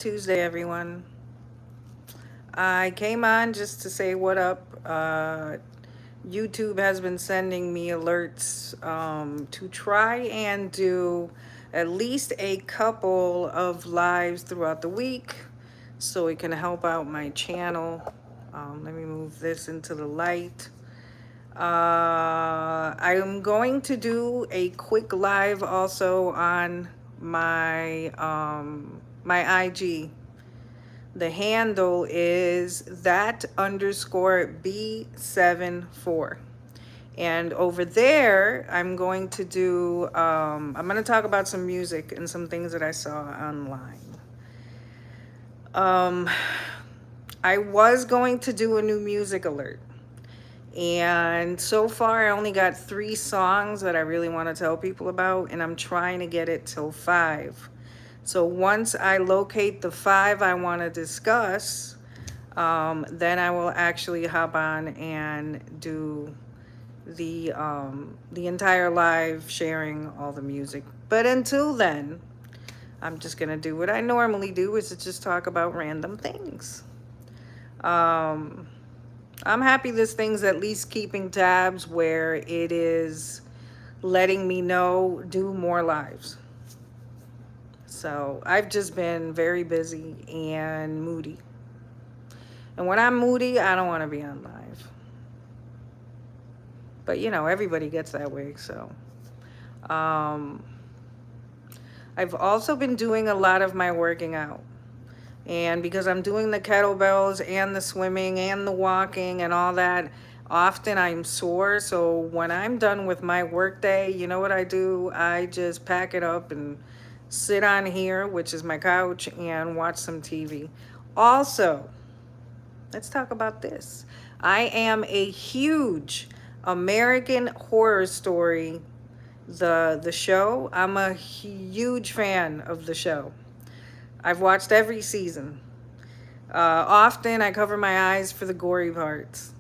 Tuesday, everyone. I came on just to say what up. YouTube has been sending me alerts to try and do at least a couple of lives throughout the week so it can help out my channel. Let me move this into the light. I'm going to do a quick live also on my IG. The handle is that underscore B74. And over there, I'm going to talk about some music and some things that I saw online. Um, I was going to do a new music alert. And so far, I only got 3 songs that I really want to tell people about, and I'm trying to get it till 5. So once I locate the 5 I want to discuss, then I will actually hop on and do the entire live sharing all the music. But until then, I'm just gonna do what I normally do, is to just talk about random things. Um, I'm happy this thing's at least keeping tabs where it is letting me know do more lives. So I've just been very busy and moody. And when I'm moody, I don't want to be on live. But everybody gets that way. So um, I've also been doing a lot of my working out. And because I'm doing the kettlebells and the swimming and the walking and all that, often I'm sore. So when I'm done with my work day, you know what I do? I just pack it up and sit on here, which is my couch, and watch some TV. Also, let's talk about this. I am a huge American Horror Story, the show. I'm a huge fan of the show. I've watched every season. Often I cover my eyes for the gory parts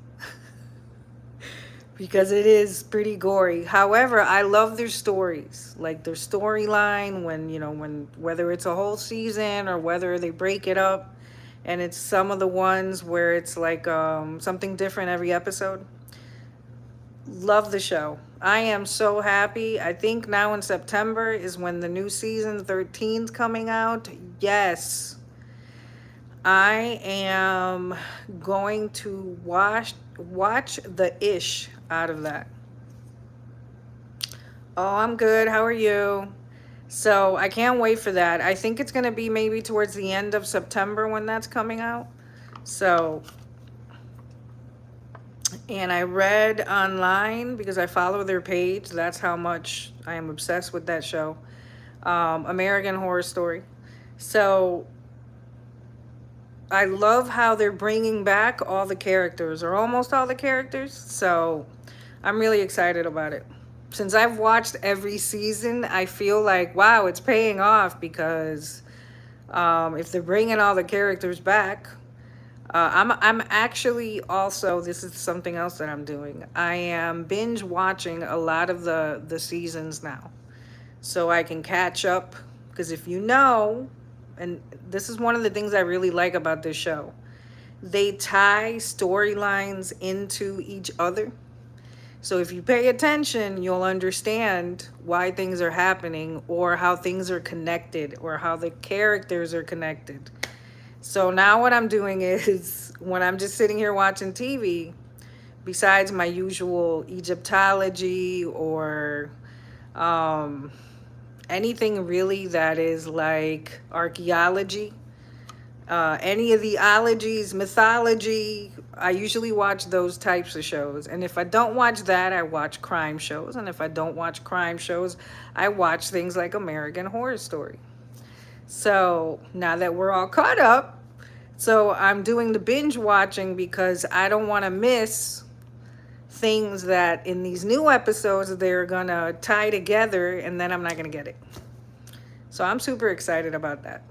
because it is pretty gory. However, I love their stories, like their storyline when whether it's a whole season or whether they break it up and it's some of the ones where it's like something different every episode. Love the show. I am so happy. I think now in September is when the new season 13's coming out. Yes. I am going to watch the ish out of that. Oh, I'm good. How are you? So I can't wait for that. I think it's going to be maybe towards the end of September when that's coming out. So, and I read online because I follow their page. That's how much I am obsessed with that show. American Horror Story. So I love how they're bringing back all the characters, or almost all the characters. So I'm really excited about it. Since I've watched every season, I feel like, wow, it's paying off because if they're bringing all the characters back, I'm actually also, this is something else that I'm doing. I am binge watching a lot of the seasons now so I can catch up. Because if you know, and this is one of the things I really like about this show, they tie storylines into each other. So if you pay attention, you'll understand why things are happening or how things are connected or how the characters are connected. So now what I'm doing is when I'm just sitting here watching TV, besides my usual Egyptology or um, anything really that is like archaeology, any of the ologies, mythology, I usually watch those types of shows. And if I don't watch that, I watch crime shows. And if I don't watch crime shows, I watch things like American Horror Story. So now that we're all caught up, so I'm doing the binge watching because I don't want to miss things that in these new episodes they're gonna tie together, and then I'm not gonna get it. So I'm super excited about that.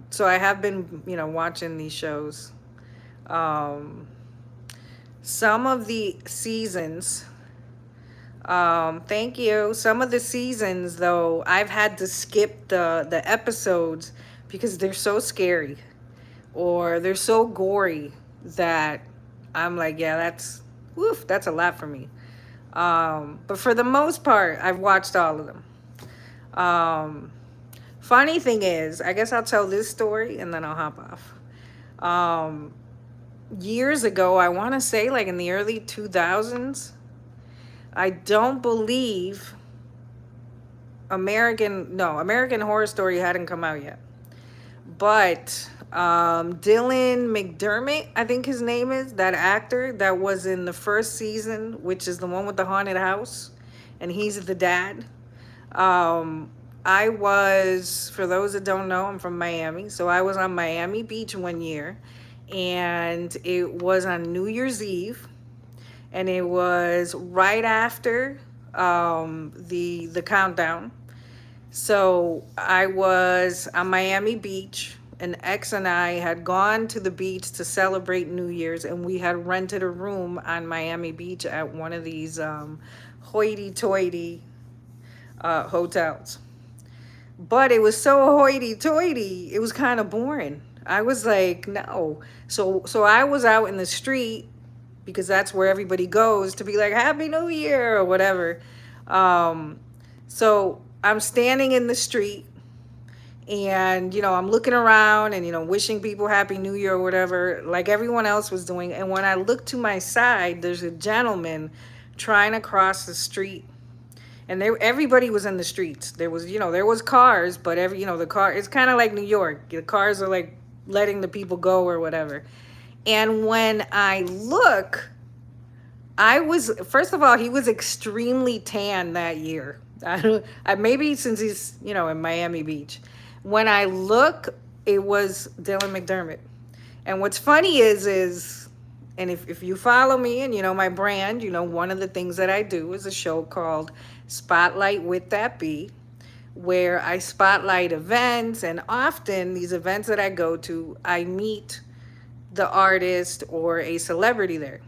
So I have been, watching these shows. Um, some of the seasons, Thank you. Some of the seasons, though, I've had to skip the episodes because they're so scary or they're so gory that I'm like, yeah, that's woof, that's a lot for me. But for the most part, I've watched all of them. Um, Funny thing is, I guess I'll tell this story and then I'll hop off. Um, Years ago, I want to say like in the early 2000s, I don't believe American Horror Story hadn't come out yet. But Dylan McDermott, I think his name is, that actor that was in the first season, which is the one with the haunted house, and he's the dad. Um, I was, for those that don't know, I'm from Miami. So I was on Miami Beach one year, and it was on New Year's Eve, and it was right after the countdown. So I was on Miami Beach. An ex and I had gone to the beach to celebrate New Year's, and we had rented a room on Miami Beach at one of these hoity-toity hotels. But it was so hoity-toity, it was kind of boring. I was like, no. So I was out in the street because that's where everybody goes to be like Happy New Year or whatever. Um, so I'm standing in the street and I'm looking around and wishing people Happy New Year or whatever, like everyone else was doing. And when I look to my side, there's a gentleman trying to cross the street, and everybody was in the streets. There was there was cars, but the car, it's kind of like New York. The cars are like letting the people go or whatever. And when I look, I was, first of all, he was extremely tan that year. Maybe since he's in Miami Beach. When I look, it was Dylan McDermott. And what's funny is, and if you follow me and my brand, one of the things that I do is a show called Spotlight with That Bee, where I spotlight events, and often these events that I go to, I meet the artist or a celebrity there.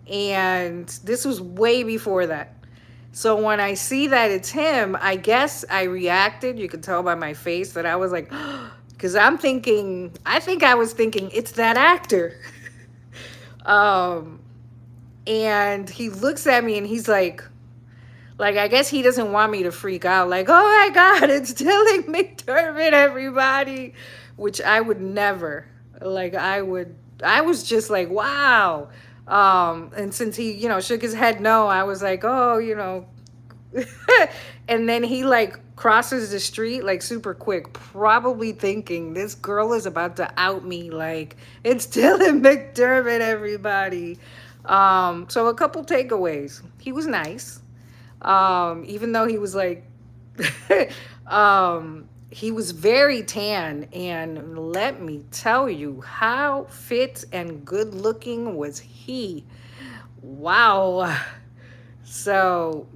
And this was way before that. So when I see that it's him, I guess I reacted. You could tell by my face that I was like, because I think I was thinking, it's that actor. um, and he looks at me and he's like, I guess he doesn't want me to freak out. Like, oh my God, it's Dylan McDermott, everybody. Which I would never. I was just like, wow. And since he, shook his head no, I was like, oh, and then he crosses the street like super quick, probably thinking this girl is about to out me. Like, it's Dylan McDermott, everybody. So a couple takeaways. He was nice. Even though he was like, he was very tan, and let me tell you, how fit and good looking was he. Wow. So,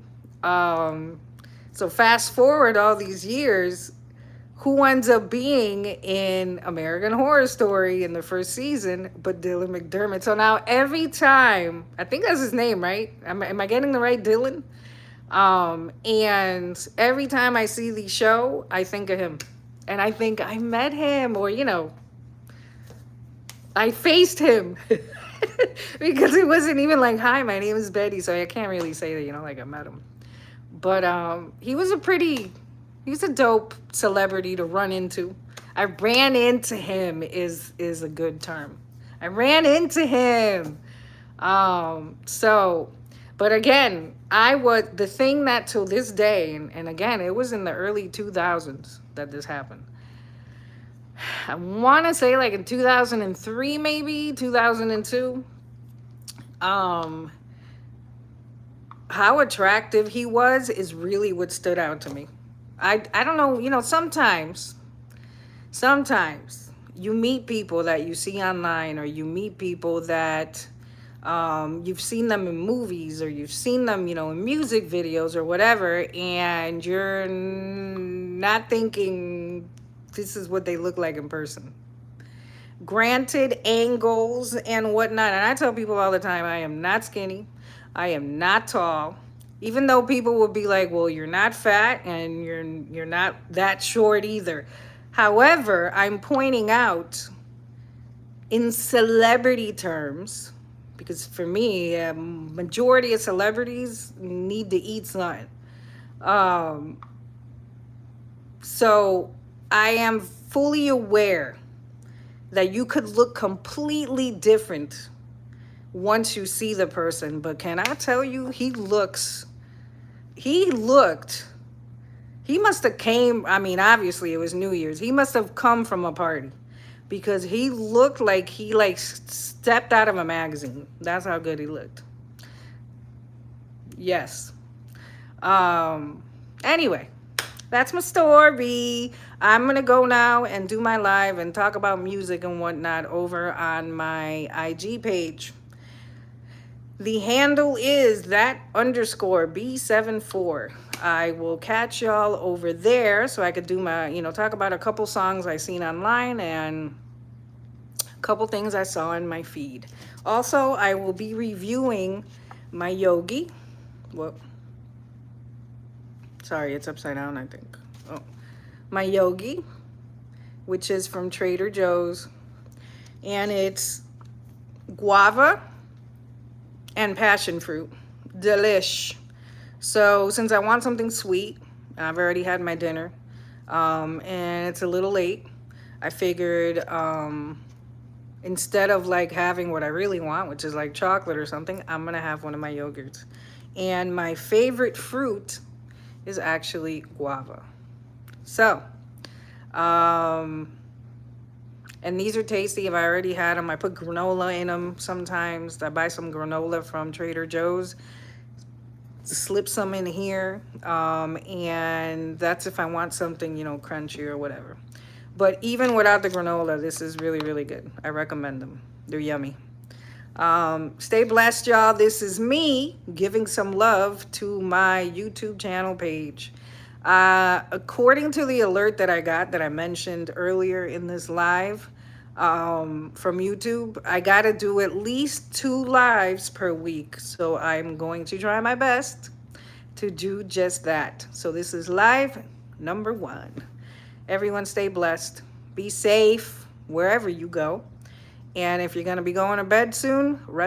so fast forward all these years, who ends up being in American Horror Story in the first season but Dylan McDermott? So now every time, I think that's his name, right? Am I getting the right Dylan? And every time I see the show, I think of him. And I think I met him, or, I faced him. Because it wasn't even like, hi, my name is Betty. So I can't really say that, like I met him. But he was a dope celebrity to run into. I ran into him is a good term. I ran into him. So, but again, the thing that till this day, and again, it was in the early 2000s that this happened. I want to say like in 2003, maybe 2002. How attractive he was is really what stood out to me. I don't know, sometimes you meet people that you see online, or you meet people that you've seen them in movies, or you've seen them, in music videos or whatever, and you're not thinking this is what they look like in person. Granted, angles and whatnot, and I tell people all the time, I am not skinny, I am not tall, Even though people will be like, well, you're not fat and you're not that short either. However, I'm pointing out in celebrity terms, because for me, a majority of celebrities need to eat something. Um, so I am fully aware that you could look completely different once you see the person. But can I tell you, he looked, he must have came, I mean, obviously it was New Year's. He must have come from a party because he looked like he like stepped out of a magazine. That's how good he looked. Yes. Um, anyway, that's my story. I'm gonna go now and do my live and talk about music and whatnot over on my IG page. The handle is that underscore B74. I will catch y'all over there so I could do my, talk about a couple songs I seen online and a couple things I saw in my feed. Also, I will be reviewing my Yogi. Well, sorry, it's upside down, I think. Oh, my Yogi, which is from Trader Joe's, and it's guava and passion fruit. Delish. So since I want something sweet, I've already had my dinner, and it's a little late. I figured instead of like having what I really want, which is like chocolate or something, I'm gonna have one of my yogurts. And my favorite fruit is actually guava. So, um, and these are tasty. If I already had them, I put granola in them sometimes. I buy some granola from Trader Joe's, slip some in here, and that's if I want something, crunchy or whatever. But even without the granola, this is really, really good. I recommend them. They're yummy. Stay blessed, y'all. This is me giving some love to my YouTube channel page. According to the alert that I got that I mentioned earlier in this live from YouTube, I got to do at least 2 lives per week. So I'm going to try my best to do just that. So this is live number 1. Everyone stay blessed. Be safe wherever you go. And if you're going to be going to bed soon, rest.